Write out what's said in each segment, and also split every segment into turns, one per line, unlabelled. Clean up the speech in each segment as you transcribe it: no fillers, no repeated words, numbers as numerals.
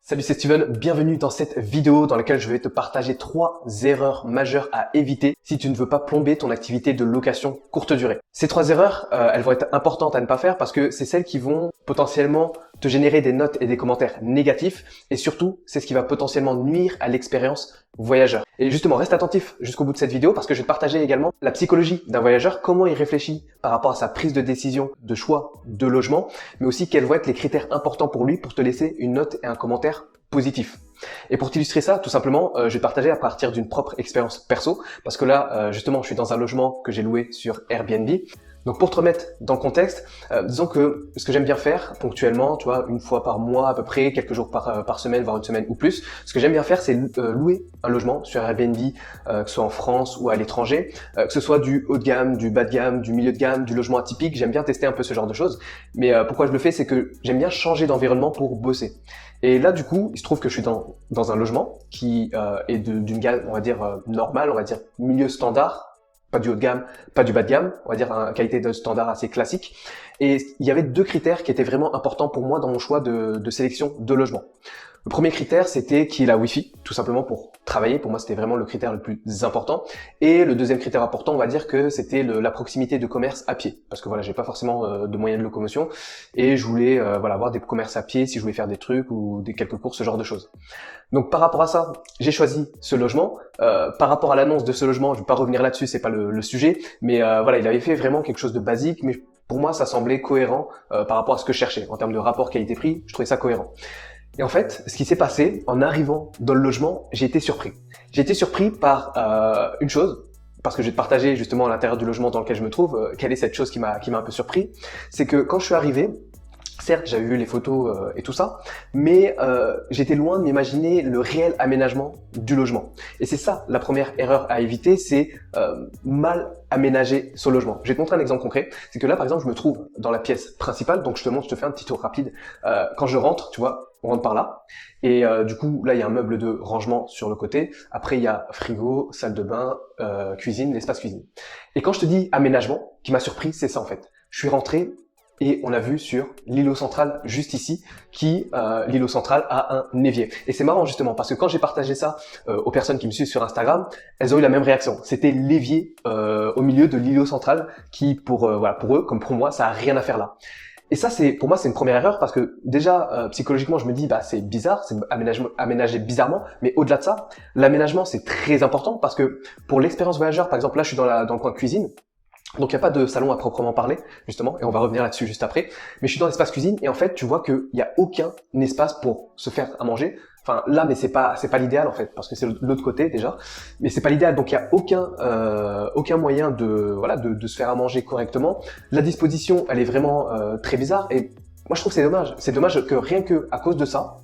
Salut, c'est Steven, bienvenue dans cette vidéo dans laquelle je vais te partager 3 erreurs majeures à éviter si tu ne veux pas plomber ton activité de location courte durée. Ces 3 erreurs, elles vont être importantes à ne pas faire parce que c'est celles qui vont potentiellement te générer des notes et des commentaires négatifs et surtout, c'est ce qui va potentiellement nuire à l'expérience voyageur. Et justement, reste attentif jusqu'au bout de cette vidéo parce que je vais te partager également la psychologie d'un voyageur, comment il réfléchit par rapport à sa prise de décision de choix de logement, mais aussi quels vont être les critères importants pour lui pour te laisser une note et un commentaire positif. Et pour t'illustrer ça, tout simplement, je vais te partager à partir d'une propre expérience perso, parce que là, justement, je suis dans un logement que j'ai loué sur Airbnb. Donc pour te remettre dans le contexte, disons que ce que j'aime bien faire ponctuellement, tu vois, une fois par mois à peu près, quelques jours par semaine, voire une semaine ou plus, ce que j'aime bien faire, c'est louer un logement sur Airbnb, que ce soit en France ou à l'étranger, que ce soit du haut de gamme, du bas de gamme, du milieu de gamme, du logement atypique. J'aime bien tester un peu ce genre de choses. Mais pourquoi je le fais, c'est que j'aime bien changer d'environnement pour bosser. Et là, du coup, il se trouve que je suis dans un logement qui est d'une gamme, on va dire, normale, on va dire milieu standard, pas du haut de gamme, pas du bas de gamme, on va dire une qualité de standard assez classique. Et il y avait 2 critères qui étaient vraiment importants pour moi dans mon choix de sélection de logement. Le premier critère, c'était qu'il y ait la Wi-Fi, tout simplement pour travailler. Pour moi, c'était vraiment le critère le plus important. Et le deuxième critère important, on va dire que c'était la proximité de commerce à pied. Parce que voilà, j'ai pas forcément de moyens de locomotion. Et je voulais avoir des commerces à pied si je voulais faire des trucs ou quelques courses, ce genre de choses. Donc par rapport à ça, j'ai choisi ce logement. Par rapport à l'annonce de ce logement, je vais pas revenir là-dessus, c'est pas le sujet. Mais voilà, il avait fait vraiment quelque chose de basique. Mais pour moi, ça semblait cohérent par rapport à ce que je cherchais. En termes de rapport qualité-prix, je trouvais ça cohérent. Et en fait, ce qui s'est passé, en arrivant dans le logement, j'ai été surpris. J'ai été surpris par une chose, parce que je vais te partager justement à l'intérieur du logement dans lequel je me trouve, quelle est cette chose qui m'a un peu surpris. C'est que quand je suis arrivé, certes, j'avais vu les photos et tout ça, mais j'étais loin de m'imaginer le réel aménagement du logement. Et c'est ça la première erreur à éviter, c'est mal aménager ce logement. Je vais te montrer un exemple concret. C'est que là, par exemple, je me trouve dans la pièce principale, donc je te fais un petit tour rapide. Quand je rentre, tu vois, on rentre par là. Et du coup, là, il y a un meuble de rangement sur le côté. Après, il y a frigo, salle de bain, cuisine, l'espace cuisine. Et quand je te dis aménagement, qui m'a surpris, c'est ça en fait. Je suis rentré et on a vu sur l'îlot central juste ici, l'îlot central a un évier. Et c'est marrant justement parce que quand j'ai partagé ça aux personnes qui me suivent sur Instagram, elles ont eu la même réaction. C'était l'évier au milieu de l'îlot central qui pour eux comme pour moi, ça a rien à faire là. Et ça, pour moi, c'est une première erreur parce que déjà, psychologiquement, je me dis, c'est bizarre, c'est aménagé bizarrement. Mais au-delà de ça, l'aménagement, c'est très important parce que pour l'expérience voyageur, par exemple, là, je suis dans le coin cuisine. Donc, il n'y a pas de salon à proprement parler, justement, et on va revenir là-dessus juste après. Mais je suis dans l'espace cuisine et en fait, tu vois qu'il n'y a aucun espace pour se faire à manger. Enfin, là, mais c'est pas l'idéal en fait, parce que c'est l'autre côté déjà. Mais c'est pas l'idéal, donc il y a aucun moyen de se faire à manger correctement. La disposition, elle est vraiment très bizarre et moi je trouve que c'est dommage. C'est dommage que rien que à cause de ça,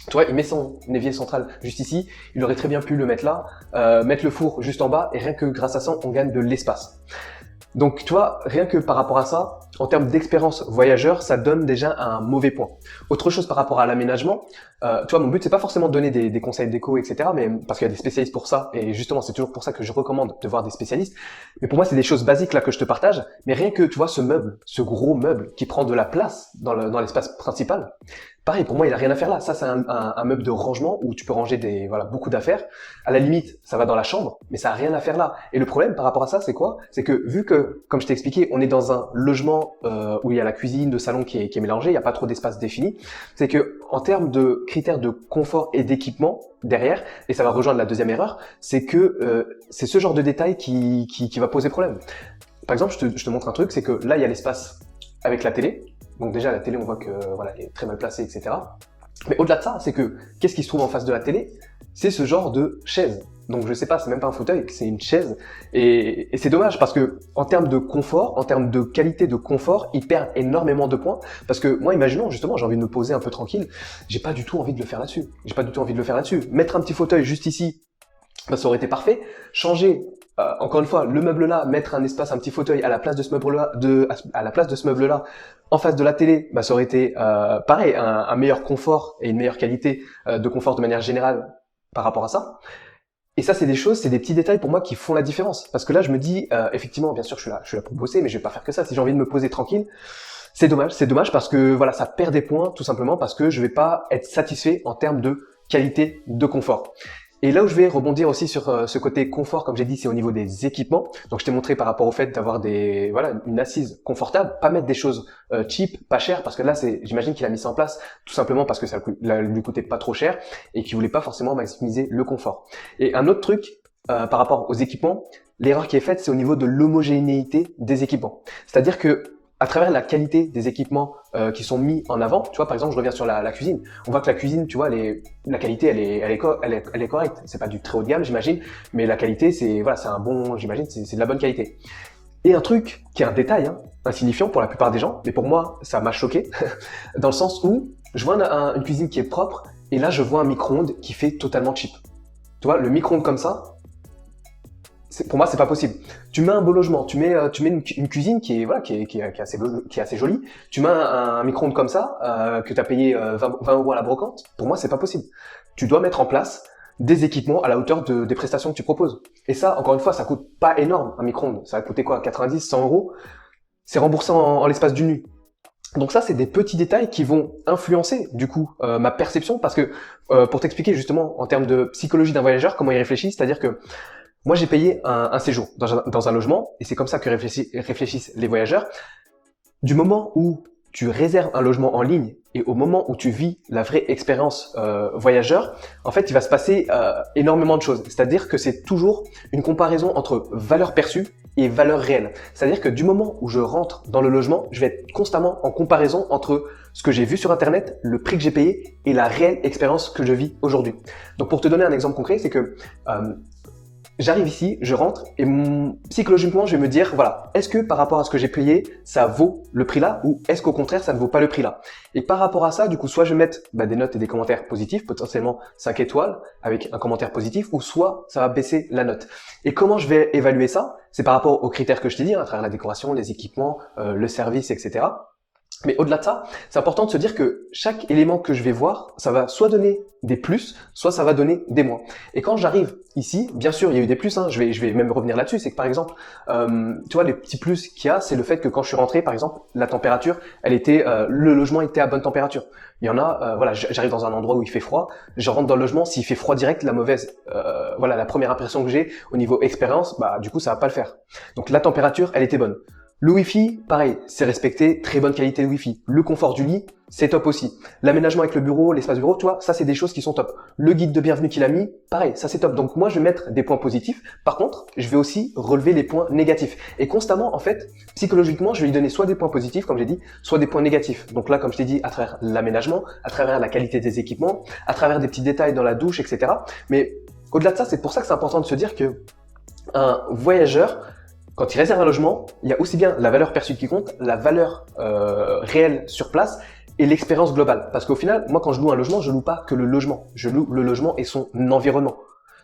tu vois, il met son évier central juste ici. Il aurait très bien pu le mettre là, mettre le four juste en bas et rien que grâce à ça, on gagne de l'espace. Donc, tu vois, rien que par rapport à ça, en termes d'expérience voyageur, ça donne déjà un mauvais point. Autre chose par rapport à l'aménagement, tu vois, mon but c'est pas forcément de donner des conseils déco, etc. Mais parce qu'il y a des spécialistes pour ça, et justement c'est toujours pour ça que je recommande de voir des spécialistes. Mais pour moi c'est des choses basiques là que je te partage. Mais rien que tu vois ce meuble, ce gros meuble qui prend de la place dans l'espace principal. Pareil, pour moi, il a rien à faire là. Ça, c'est un meuble de rangement où tu peux ranger beaucoup d'affaires. À la limite, ça va dans la chambre, mais ça a rien à faire là. Et le problème par rapport à ça, c'est quoi? C'est que vu que, comme je t'ai expliqué, on est dans un logement où il y a la cuisine, le salon qui est mélangé, il n'y a pas trop d'espace défini. C'est que en termes de critères de confort et d'équipement derrière, et ça va rejoindre la deuxième erreur, c'est que c'est ce genre de détail qui va poser problème. Par exemple, je te montre un truc, c'est que là, il y a l'espace avec la télé. Donc déjà, la télé, on voit que elle est très mal placée, etc. Mais au-delà de ça, c'est que qu'est-ce qui se trouve en face de la télé? C'est ce genre de chaise. Donc je sais pas, c'est même pas un fauteuil, c'est une chaise. Et c'est dommage parce que en termes de confort, en termes de qualité de confort, ils perdent énormément de points. Parce que moi, imaginons justement, j'ai envie de me poser un peu tranquille, j'ai pas du tout envie de le faire là-dessus. Mettre un petit fauteuil juste ici, ça aurait été parfait. Changer encore une fois, le meuble là, mettre un petit fauteuil à la place de ce meuble là, en face de la télé, ça aurait été pareil, un meilleur confort et une meilleure qualité de confort de manière générale par rapport à ça. Et ça, c'est des petits détails pour moi qui font la différence. Parce que là, je me dis, effectivement, bien sûr, je suis là pour bosser, mais je vais pas faire que ça. Si j'ai envie de me poser tranquille, C'est dommage parce que voilà, ça perd des points tout simplement parce que je vais pas être satisfait en termes de qualité de confort. Et là où je vais rebondir aussi sur ce côté confort, comme j'ai dit, c'est au niveau des équipements. Donc je t'ai montré par rapport au fait d'avoir une assise confortable, pas mettre des choses cheap, pas chères, parce que là j'imagine qu'il a mis ça en place tout simplement parce que ça lui coûtait pas trop cher et qu'il voulait pas forcément maximiser le confort. Et un autre truc par rapport aux équipements, l'erreur qui est faite, c'est au niveau de l'homogénéité des équipements. C'est-à-dire que à travers la qualité des équipements qui sont mis en avant, tu vois, par exemple, je reviens sur la cuisine. On voit que la cuisine, tu vois, la qualité, elle est correcte. C'est pas du très haut de gamme, j'imagine, mais la qualité, c'est un bon, j'imagine, c'est de la bonne qualité. Et un truc qui est un détail, insignifiant pour la plupart des gens, mais pour moi, ça m'a choqué, dans le sens où je vois une cuisine qui est propre, et là, je vois un micro-ondes qui fait totalement cheap. Tu vois, le micro-ondes comme ça, pour moi, c'est pas possible. Tu mets un beau logement, tu mets une cuisine qui est assez jolie. Tu mets un micro-ondes comme ça que tu as payé 20 € à la brocante. Pour moi, c'est pas possible. Tu dois mettre en place des équipements à la hauteur des prestations que tu proposes. Et ça, encore une fois, ça coûte pas énorme un micro-ondes. Ça va coûter quoi, 90, 100 €. C'est remboursé en l'espace d'une nuit. Donc ça, c'est des petits détails qui vont influencer du coup ma perception parce que pour t'expliquer justement en termes de psychologie d'un voyageur, comment il réfléchit, c'est-à-dire que moi, j'ai payé un séjour dans un logement et c'est comme ça que réfléchissent les voyageurs. Du moment où tu réserves un logement en ligne et au moment où tu vis la vraie expérience voyageur, en fait, il va se passer énormément de choses. C'est-à-dire que c'est toujours une comparaison entre valeur perçue et valeur réelle. C'est-à-dire que du moment où je rentre dans le logement, je vais être constamment en comparaison entre ce que j'ai vu sur Internet, le prix que j'ai payé et la réelle expérience que je vis aujourd'hui. Donc, pour te donner un exemple concret, c'est que j'arrive ici, je rentre et psychologiquement, je vais me dire, voilà, est-ce que par rapport à ce que j'ai payé, ça vaut le prix là ou est-ce qu'au contraire, ça ne vaut pas le prix là? Et par rapport à ça, du coup, soit je vais mettre des notes et des commentaires positifs, potentiellement 5 étoiles avec un commentaire positif, ou soit ça va baisser la note. Et comment je vais évaluer ça? C'est par rapport aux critères que je t'ai dit, à travers la décoration, les équipements, le service, etc. Mais au-delà de ça, c'est important de se dire que chaque élément que je vais voir, ça va soit donner des plus, soit ça va donner des moins. Et quand j'arrive ici, bien sûr, il y a eu des plus, je vais même revenir là-dessus, c'est que par exemple, tu vois, les petits plus qu'il y a, c'est le fait que quand je suis rentré, par exemple, la température, le logement était à bonne température. Il y en a, j'arrive dans un endroit où il fait froid, je rentre dans le logement, s'il fait froid direct, la première impression que j'ai au niveau expérience, du coup, ça va pas le faire. Donc la température, elle était bonne. Le Wi-Fi, pareil, c'est respecté, très bonne qualité de Wi-Fi. Le confort du lit, c'est top aussi. L'aménagement avec le bureau, l'espace bureau, tu vois, ça c'est des choses qui sont top. Le guide de bienvenue qu'il a mis, pareil, ça c'est top. Donc moi je vais mettre des points positifs. Par contre, je vais aussi relever les points négatifs. Et constamment, en fait, psychologiquement, je vais lui donner soit des points positifs, comme j'ai dit, soit des points négatifs. Donc là, comme je t'ai dit, à travers l'aménagement, à travers la qualité des équipements, à travers des petits détails dans la douche, etc. Mais au-delà de ça, c'est pour ça que c'est important de se dire que un voyageur, quand il réserve un logement, il y a aussi bien la valeur perçue qui compte, la valeur réelle sur place et l'expérience globale. Parce qu'au final, moi quand je loue un logement, je loue pas que le logement, je loue le logement et son environnement.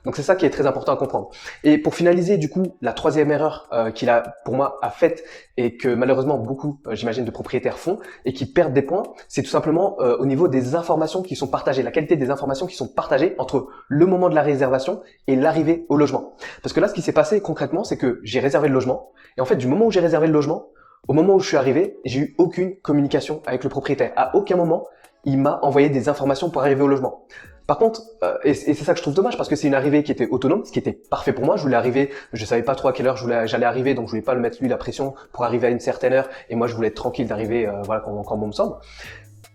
Donc c'est ça qui est très important à comprendre. Et pour finaliser du coup, la troisième erreur qu'il a pour moi a faite et que malheureusement beaucoup, j'imagine, de propriétaires font et qui perdent des points, c'est tout simplement au niveau des informations qui sont partagées, la qualité des informations qui sont partagées entre le moment de la réservation et l'arrivée au logement. Parce que là, ce qui s'est passé concrètement, c'est que j'ai réservé le logement et en fait, du moment où j'ai réservé le logement, au moment où je suis arrivé, j'ai eu aucune communication avec le propriétaire. À aucun moment, il m'a envoyé des informations pour arriver au logement. Par contre, et c'est ça que je trouve dommage parce que c'est une arrivée qui était autonome, ce qui était parfait pour moi. Je voulais arriver, je savais pas trop à quelle heure j'allais arriver, donc je voulais pas le mettre lui la pression pour arriver à une certaine heure. Et moi, je voulais être tranquille d'arriver, quand bon me semble.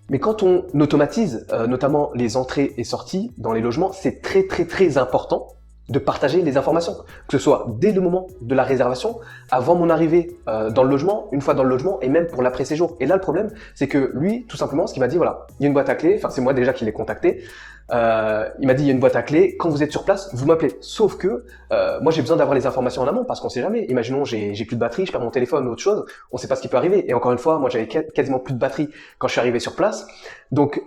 Mais quand on automatise, notamment les entrées et sorties dans les logements, c'est très très très important de partager les informations, que ce soit dès le moment de la réservation, avant mon arrivée dans le logement, une fois dans le logement et même pour l'après-séjour. Et là, le problème, c'est que lui, tout simplement, ce qu'il m'a dit, voilà, il y a une boîte à clés, enfin c'est moi déjà qui l'ai contacté, il m'a dit il y a une boîte à clés, quand vous êtes sur place, vous m'appelez. Sauf que moi j'ai besoin d'avoir les informations en amont parce qu'on sait jamais. Imaginons j'ai plus de batterie, je perds mon téléphone ou autre chose, on sait pas ce qui peut arriver. Et encore une fois, moi j'avais quasiment plus de batterie quand je suis arrivé sur place, donc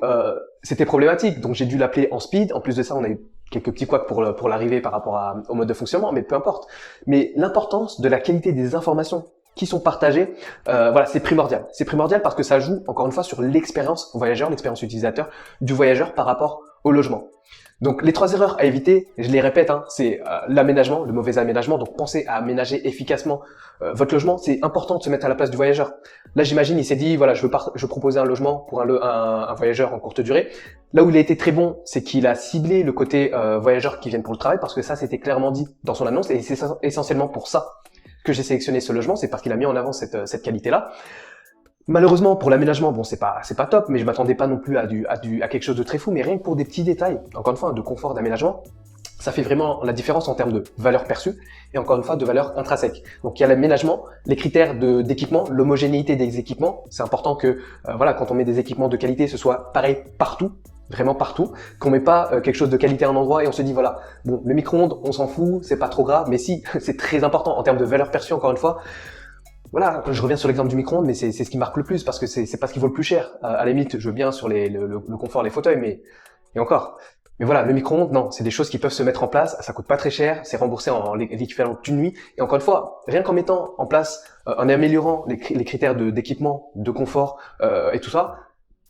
c'était problématique. Donc j'ai dû l'appeler en speed. En plus de ça, on a eu quelques petits couacs pour l'arrivée par rapport au mode de fonctionnement, mais peu importe. Mais l'importance de la qualité des informations qui sont partagées, c'est primordial. C'est primordial parce que ça joue, encore une fois, sur l'expérience voyageur, l'expérience utilisateur du voyageur par rapport au logement. Donc les 3 erreurs à éviter, je les répète, hein, c'est l'aménagement, le mauvais aménagement. Donc pensez à aménager efficacement votre logement. C'est important de se mettre à la place du voyageur. Là j'imagine il s'est dit voilà je veux proposer un logement pour un voyageur en courte durée. Là où il a été très bon, c'est qu'il a ciblé le côté voyageurs qui viennent pour le travail, parce que ça c'était clairement dit dans son annonce, et c'est essentiellement pour ça que j'ai sélectionné ce logement, c'est parce qu'il a mis en avant cette qualité-là. Malheureusement, pour l'aménagement, bon, c'est pas top, mais je m'attendais pas non plus à quelque chose de très fou, mais rien que pour des petits détails, encore une fois, de confort d'aménagement, ça fait vraiment la différence en termes de valeur perçue et encore une fois de valeur intrinsèque. Donc il y a l'aménagement, les critères d'équipement, l'homogénéité des équipements. C'est important que voilà, quand on met des équipements de qualité, ce soit pareil partout, vraiment partout, qu'on met pas quelque chose de qualité à un endroit et on se dit voilà, bon, le micro-ondes, on s'en fout, c'est pas trop grave, mais si, c'est très important en termes de valeur perçue, encore une fois. Voilà, je reviens sur l'exemple du micro-ondes, mais c'est ce qui marque le plus parce que c'est pas ce qui vaut le plus cher. À la limite, je veux bien sur le confort, les fauteuils, mais et encore. Mais voilà, le micro-ondes, non, c'est des choses qui peuvent se mettre en place, ça coûte pas très cher, c'est remboursé en l'équivalent d'une nuit. Et encore une fois, rien qu'en mettant en place, en améliorant les critères d'équipement, de confort et tout ça,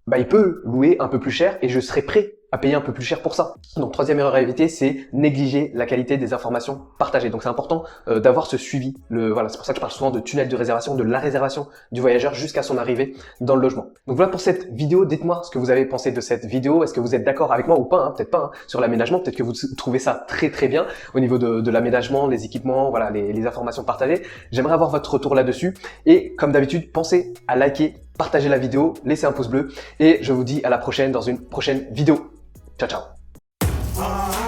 bah il peut louer un peu plus cher et je serai prêt à payer un peu plus cher pour ça. Donc troisième erreur à éviter, c'est négliger la qualité des informations partagées. Donc c'est important d'avoir ce suivi. Voilà, c'est pour ça que je parle souvent de tunnel de réservation, de la réservation du voyageur jusqu'à son arrivée dans le logement. Donc voilà pour cette vidéo. Dites-moi ce que vous avez pensé de cette vidéo. Est-ce que vous êtes d'accord avec moi ou pas, hein, peut-être pas, hein, sur l'aménagement. Peut-être que vous trouvez ça très très bien au niveau de l'aménagement, les équipements, voilà, les informations partagées. J'aimerais avoir votre retour là-dessus. Et comme d'habitude, pensez à liker, partager la vidéo, laissez un pouce bleu et je vous dis à la prochaine dans une prochaine vidéo. Ciao, ciao.